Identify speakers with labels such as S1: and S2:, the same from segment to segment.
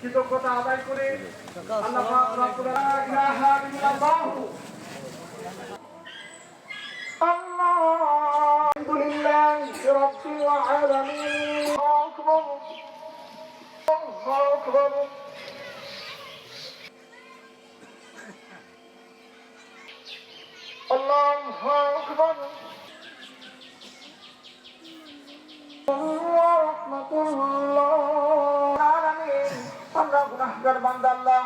S1: কৃতজ্ঞতা আদায় করে আল্লাহ পাক রব্বুল ইলাহা ইল্লাল্লাহ আলহামদুলিল্লাহি রাব্বিল আলামিন আকবার আল্লাহু আকবার আল্লাহু আকবার ওয়া রাহমাতুল্লাহ আলামিন আমরা গুনাহগার বান্দা আল্লাহ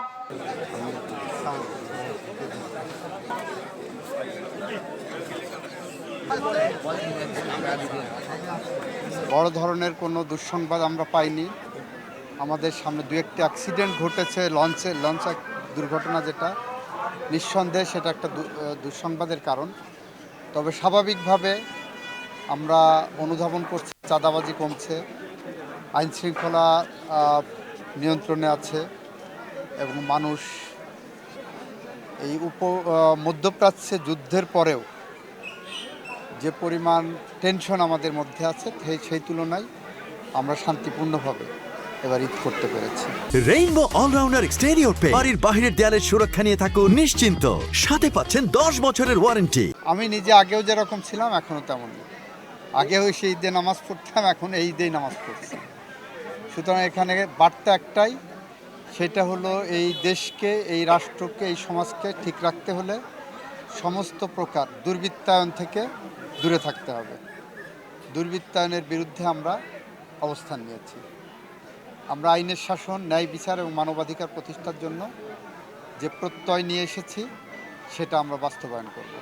S2: বড় ধরনের কোনো দুঃসংবাদ আমরা পাইনি। আমাদের সামনে দু একটি অ্যাক্সিডেন্ট ঘটেছে, লঞ্চ দুর্ঘটনা, যেটা নিঃসন্দেহে সেটা একটা দুঃসংবাদের কারণ। তবে স্বাভাবিকভাবে আমরা অনুধাবন করছি চাঁদাবাজি কমছে, আইনশৃঙ্খলা নিয়ন্ত্রণে আছে এবং মানুষ এই মধ্যপ্রাচ্যে যুদ্ধের পরেও যে পরিমাণ টেনশন আমাদের মধ্যে আছে সেই তুলনায় আমরা শান্তিপূর্ণভাবে এবার ঈদ করতে পেরেছি।
S3: রেইনবো অলরাউন্ডার এক্সটেরিয়র পেইন্ট বাড়ির বাহিরের দেয়ালের সুরক্ষা নিয়ে থাকুন নিশ্চিন্ত, সাথে পাচ্ছেন 10 বছরের ওয়ারেন্টি।
S2: আমি নিজে আগেও যেরকম ছিলাম এখনও তেমনই। আগেও সেই ঈদে নামাজ পড়তাম, এখন এই ঈদেই নামাজ পড়ছি। সুতরাং এখানে বার্তা একটাই, সেটা হলো এই দেশকে, এই রাষ্ট্রকে, এই সমাজকে ঠিক রাখতে হলে সমস্ত প্রকার দুর্বৃত্তায়ন থেকে দূরে থাকতে হবে। দুর্বৃত্তায়নের বিরুদ্ধে আমরা অবস্থান নিয়েছি। আমরা আইনের শাসন, ন্যায় বিচার এবং মানবাধিকার প্রতিষ্ঠার জন্য যে প্রত্যয় নিয়ে এসেছি সেটা আমরা বাস্তবায়ন করব।